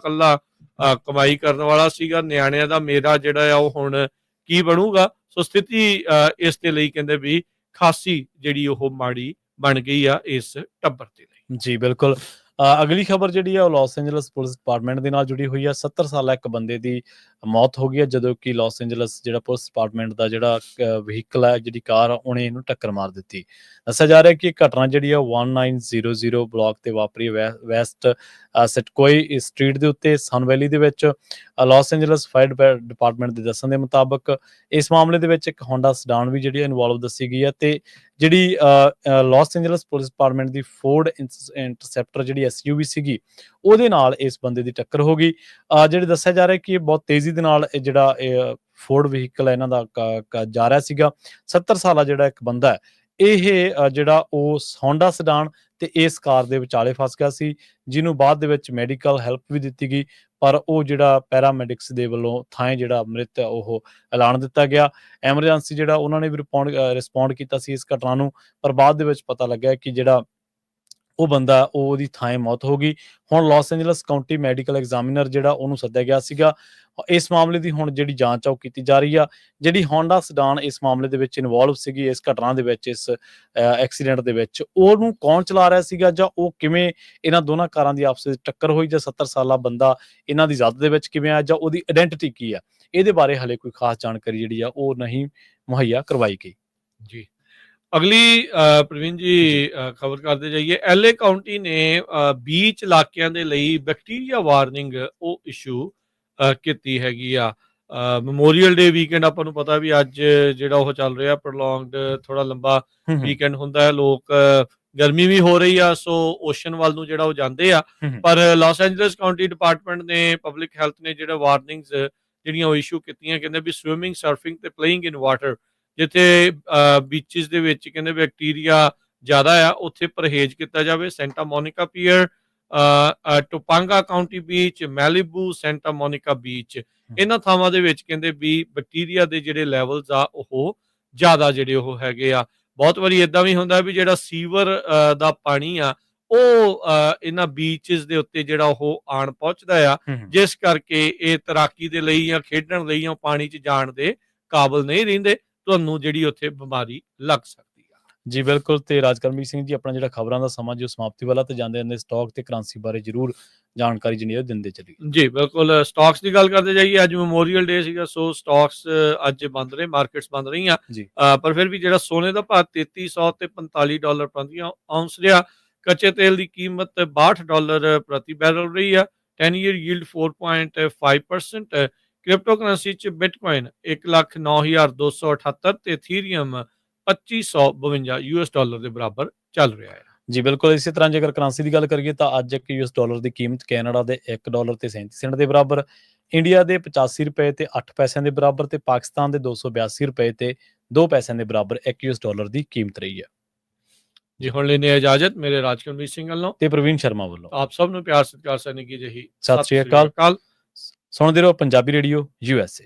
ਕਮਾਈ ਕਰਨ ਵਾਲਾ ਸੀਗਾ, ਨਿਆਣਿਆਂ ਦਾ ਮੇਰਾ ਜਿਹੜਾ ਆ ਉਹ ਹੁਣ ਕੀ ਬਣੂਗਾ। ਸੋ ਸਥਿਤੀ ਇਸ ਦੇ ਲਈ ਕਹਿੰਦੇ ਵੀ ਖਾਸੀ ਜਿਹੜੀ ਉਹ ਮਾੜੀ ਬਣ ਗਈ ਆ ਇਸ ਟੱਬਰ ਦੇ ਲਈ। ਜੀ ਬਿਲਕੁਲ। ਅਗਲੀ ਖਬਰ ਜਿਹੜੀ ਆ ਉਹ ਲਾਸ ਐਂਜਲਸ ਪੁਲਿਸ ਡਿਪਾਰਟਮੈਂਟ ਦੇ ਨਾਲ ਜੁੜੀ ਹੋਈ ਆ। 70 ਸਾਲਾ ਇੱਕ ਬੰਦੇ ਦੀ ਮੌਤ ਹੋ ਗਈ ਹੈ ਜਦੋਂ ਕਿ ਲਾਸ ਐਂਜਲਸ ਜਿਹੜਾ ਪੁਲਿਸ ਡਿਪਾਰਟਮੈਂਟ ਦਾ ਜਿਹੜਾ ਵਹੀਕਲ ਹੈ, ਜਿਹੜੀ ਕਾਰ, ਉਹਨੇ ਇਹਨੂੰ ਟੱਕਰ ਮਾਰ ਦਿੱਤੀ। ਦੱਸਿਆ ਜਾ ਰਿਹਾ ਕਿ ਇਹ ਘਟਨਾ ਜਿਹੜੀ ਆ 1900 ਬਲਾਕ ਤੇ ਵਾਪਰੀ ਵੈਸਟ ਸਿਟਕੋਈ ਸਟਰੀਟ ਦੇ ਉੱਤੇ ਸਨ ਵੈਲੀ ਦੇ ਵਿੱਚ। ਲਾਸ ਐਂਜਲਸ ਫਾਇਰ ਡਿਪਾਰਟਮੈਂਟ ਦੇ ਦੱਸਣ ਦੇ ਮੁਤਾਬਕ ਇਸ ਮਾਮਲੇ ਦੇ ਵਿੱਚ ਇੱਕ ਹੋਂਡਾ ਸਡਾਨ ਵੀ ਜਿਹੜੀ ਇਨਵੋਲਵ ਦੱਸੀ ਗਈ ਹੈ ਤੇ ਜਿਹੜੀ ਲਾਸ ਐਂਜਲਸ ਪੁਲਿਸ ਡਿਪਾਰਟਮੈਂਟ ਦੀ ਫੋਰਡ ਇੰਟਰਸੈਪਟਰ ਜਿਹੜੀ ਐਸਯੂਵੀ ਸੀਗੀ ਉਹਦੇ ਨਾਲ ਇਸ ਬੰਦੇ ਦੀ ਟੱਕਰ ਹੋ ਗਈ। ਜਿਹੜੇ ਦੱਸਿਆ ਜਾ ਰਿਹਾ ਕਿ ਇਹ ਬਹੁਤ ਤੇਜ਼ੀ ਦੇ ਨਾਲ ਇਹ ਜਿਹੜਾ ਫੋਰਡ ਵਹੀਕਲ ਹੈ ਇਹਨਾਂ ਦਾ ਜਾ ਰਿਹਾ ਸੀਗਾ। 70 ਸਾਲਾ ਜਿਹੜਾ ਇੱਕ ਬੰਦਾ ਹੈ ਇਹ ਜਿਹੜਾ ਉਹ ਹੋਂਡਾ ਸੈਡਾਨ ਤੇ ਇਸ ਕਾਰ ਦੇ ਵਿਚਾਲੇ ਫਸ ਗਿਆ ਸੀ, ਜਿਹਨੂੰ ਬਾਅਦ ਦੇ ਵਿੱਚ ਮੈਡੀਕਲ ਹੈਲਪ ਵੀ ਦਿੱਤੀ ਗਈ, ਪਰ ਉਹ ਜਿਹੜਾ ਪੈਰਾਮੈਡਿਕਸ ਦੇ ਵੱਲੋਂ ਥਾਂ ਜਿਹੜਾ ਮ੍ਰਿਤ ਉਹ ਐਲਾਨ ਦਿੱਤਾ ਗਿਆ। ਐਮਰਜੈਂਸੀ ਜਿਹੜਾ ਉਹਨਾਂ ਨੇ ਵੀ ਰਿਸਪੌਂਡ ਕੀਤਾ ਸੀ ਇਸ ਘਟਨਾ ਨੂੰ, ਪਰ ਬਾਅਦ ਦੇ ਵਿੱਚ ਪਤਾ ਲੱਗਿਆ ਕਿ ਜਿਹੜਾ ਉਹ ਬੰਦਾ ਉਹਦੀ ਥਾਂ ਮੌਤ ਹੋ ਗਈ। ਹੁਣ Los Angeles county medical examiner ਜਿਹੜਾ ਉਹਨੂੰ ਸੱਦਿਆ ਗਿਆ ਸੀਗਾ। ਇਸ ਮਾਮਲੇ ਦੀ ਹੁਣ ਜਿਹੜੀ ਜਾਂਚ ਆ ਉਹ ਕੀਤੀ ਜਾ ਰਹੀ ਆ। ਜਿਹੜੀ ਹੋਂਡਾ ਸੈਡਾਨ ਇਸ ਮਾਮਲੇ ਦੇ ਵਿੱਚ ਇਨਵੋਲਵ ਸੀਗੀ, ਇਸ ਘਟਨਾ ਦੇ ਵਿੱਚ, ਇਸ ਐਕਸੀਡੈਂਟ ਦੇ ਵਿੱਚ, ਉਹਨੂੰ ਕੌਣ ਚਲਾ ਰਿਹਾ ਸੀਗਾ ਜਾਂ ਉਹ ਕਿਵੇਂ ਇਹਨਾਂ ਦੋਨਾਂ ਕਾਰਾਂ ਦੀ ਆਪਸ ਵਿੱਚ ਟੱਕਰ ਹੋਈ, ਜਾਂ 70 ਸਾਲਾ ਬੰਦਾ ਇਹਨਾਂ ਦੀ ਜ਼ਦ ਦੇ ਵਿੱਚ ਕਿਵੇਂ ਆ, ਜਾਂ ਉਹਦੀ ਆਇਡੈਂਟੀਟੀ ਕੀ ਆ, ਇਹਦੇ ਬਾਰੇ ਹਲੇ ਕੋਈ ਖਾਸ ਜਾਣਕਾਰੀ ਜਿਹੜੀ ਆ ਉਹ ਨਹੀਂ ਮੁਹੱਈਆ ਕਰਵਾਈ ਗਈ। ਜੀ, ਅਗਲੀ ਪ੍ਰਵੀਨ ਜੀ ਖਬਰ ਕਰਦੇ ਜਾਈਏ। ਐਲਏ ਕਾਉਂਟੀ ਨੇ ਬੀਚ ਇਲਾਕਿਆਂ ਦੇ ਲਈ ਬੈਕਟੀਰੀਆ ਵਾਰਨਿੰਗ ਉਹ ਇਸ਼ੂ ਕੀਤੀ ਹੈਗੀ ਆ। ਮੈਮੋਰੀਅਲ ਡੇ ਵੀਕਐਂਡ ਆਪਾਂ ਨੂੰ ਪਤਾ ਵੀ ਅੱਜ ਜਿਹੜਾ ਉਹ ਚੱਲ ਰਿਹਾ, ਪ੍ਰੋਲੋਂਗਡ ਥੋੜਾ ਲੰਬਾ ਵੀਕਐਂਡ ਹੁੰਦਾ ਹੈ। ਲੋਕ ਗਰਮੀ ਵੀ ਹੋ ਰਹੀ ਆ, ਸੋ ਓਸ਼ਨ ਵੱਲ ਨੂੰ ਜਿਹੜਾ ਉਹ ਜਾਂਦੇ ਆ, ਪਰ ਲਾਸ ਐਂਜਲਸ ਕਾਉਂਟੀ ਡਿਪਾਰਟਮੈਂਟ ਨੇ, ਪਬਲਿਕ ਹੈਲਥ ਨੇ ਜਿਹੜਾ ਵਾਰਨਿੰਗਸ ਜਿਹੜੀਆਂ ਉਹ ਇਸ਼ੂ ਕੀਤੀਆਂ। ਕਹਿੰਦੇ ਵੀ ਸਵਿਮਿੰਗ, ਸਰਫਿੰਗ ਤੇ ਪਲੇਇੰਗ ਇਨ ਵਾਟਰ, ਜਿੱਥੇ ਬੀਚਿਸ ਦੇ ਵਿੱਚ ਕਹਿੰਦੇ ਬੈਕਟੀਰੀਆ ਜ਼ਿਆਦਾ ਆ, ਉੱਥੇ ਪਰਹੇਜ਼ ਕੀਤਾ ਜਾਵੇ। Santa Monica pier, Topanga county beach, Malibu, Santa Monica beach, ਇਹਨਾਂ ਥਾਵਾਂ ਦੇ ਵਿੱਚ ਕਹਿੰਦੇ ਵੀ ਬੈਕਟੀਰੀਆ ਦੇ ਜਿਹੜੇ ਲੈਵਲਸ ਆ ਉਹ ਜ਼ਿਆਦਾ ਜਿਹੜੇ ਉਹ ਹੈਗੇ ਆ। ਬਹੁਤ ਵਾਰੀ ਇਦਾਂ ਵੀ ਹੁੰਦਾ ਵੀ ਜਿਹੜਾ ਸੀਵਰ ਦਾ ਪਾਣੀ ਆ ਉਹ ਇਹਨਾਂ ਬੀਚਸ ਦੇ ਉੱਤੇ ਜਿਹੜਾ ਉਹ ਆਣ ਪਹੁੰਚਦਾ ਆ, ਜਿਸ ਕਰਕੇ ਇਹ ਤੈਰਾਕੀ ਦੇ ਲਈ ਜਾਂ ਖੇਡਣ ਲਈ ਜਾਂ ਪਾਣੀ 'ਚ ਜਾਣ ਦੇ ਕਾਬਲ ਨਹੀਂ ਰਹਿੰਦੇ, ਤੁਹਾਨੂੰ ਜਿਹੜੀ ਉੱਥੇ ਬਿਮਾਰੀ ਲੱਗ ਸਕਦੀ ਆ। ਜੀ ਬਿਲਕੁਲ। ਤੇ ਰਾਜਕਰਮਜੀਤ ਸਿੰਘ ਜੀ, ਆਪਣਾ ਜਿਹੜਾ ਖਬਰਾਂ ਦਾ ਸਮਾਂ ਜੋ ਸਮਾਪਤੀ ਵਾਲਾ, ਤੇ ਜਾਂਦੇ ਜਾਂਦੇ ਸਟਾਕ ਤੇ ਕਰੰਸੀ ਬਾਰੇ ਜ਼ਰੂਰ ਜਾਣਕਾਰੀ ਜਿਹੜੀ ਉਹ ਦਿੰਦੇ ਚੱਲੀਏ। ਜੀ ਬਿਲਕੁਲ, ਸਟਾਕਸ ਦੀ ਗੱਲ ਕਰਦੇ ਜਾਈਏ। ਅੱਜ ਮੈਮੋਰੀਅਲ ਡੇ ਸੀਗਾ, ਸੋ ਸਟਾਕਸ ਅੱਜ ਬੰਦ ਰਹੇ, ਮਾਰਕੀਟਸ ਬੰਦ ਰਹੀਆਂ, ਪਰ ਫਿਰ ਵੀ ਜਿਹੜਾ ਸੋਨੇ ਦਾ ਭਾਅ $3300 ਤੇ $45 ਪ੍ਰਤੀ ਆਉਂਸ ਰਿਹਾ। ਕੱਚੇ ਤੇਲ ਦੀ ਕੀਮਤ $62 ਪ੍ਰਤੀ ਬੈਰਲ ਰਹੀ ਆ। 10 ਈਅਰ ਯੀਲਡ 4.5%। ਕ੍ਰਿਪਟੋ ਕਰੰਸੀ ਚ ਬਿਟਕੋਇਨ 1,09,278 ਤੇ ਇਥੀਰੀਅਮ $2552 ਦੇ ਬਰਾਬਰ ਚੱਲ ਰਿਹਾ ਹੈ। ਜੀ ਬਿਲਕੁਲ। ਇਸੇ ਤਰ੍ਹਾਂ ਜੇਕਰ ਕਰੰਸੀ ਦੀ ਗੱਲ ਕਰੀਏ ਤਾਂ ਅੱਜ ਇੱਕ $1 ਦੀ ਕੀਮਤ ਕੈਨੇਡਾ ਦੇ $1 ਤੇ 37 ਸੈਂਟ ਦੇ ਬਰਾਬਰ, ਇੰਡੀਆ ਦੇ $85 ਤੇ 8 ਪੈਸਿਆਂ ਦੇ ਬਰਾਬਰ, ਤੇ ਪਾਕਿਸਤਾਨ ਦੇ $282 ਤੇ 2 ਪੈਸਿਆਂ ਦੇ ਬਰਾਬਰ $1 ਦੀ ਕੀਮਤ ਰਹੀ ਹੈ। ਜੀ ਹੁਣ ਲੈਣੇ ਇਜਾਜ਼ਤ ਮੇਰੇ ਰਾਜਕਰਮਜੀਤ ਸਿੰਘ ਵੱਲੋਂ ਤੇ ਪ੍ਰਵੀਨ ਸ਼ਰਮਾ ਵੱਲੋਂ। ਆਪ ਸਭ ਨੂੰ ਪਿਆਰ ਸਤਿਕਾਰ ਸਨ ਕੀ ਜਹੀ ਸਤਿ ਸ਼੍ਰੀ ਅਕਾਲ। ਸੁਣਦੇ ਰਹੋ ਪੰਜਾਬੀ ਰੇਡੀਓ USA।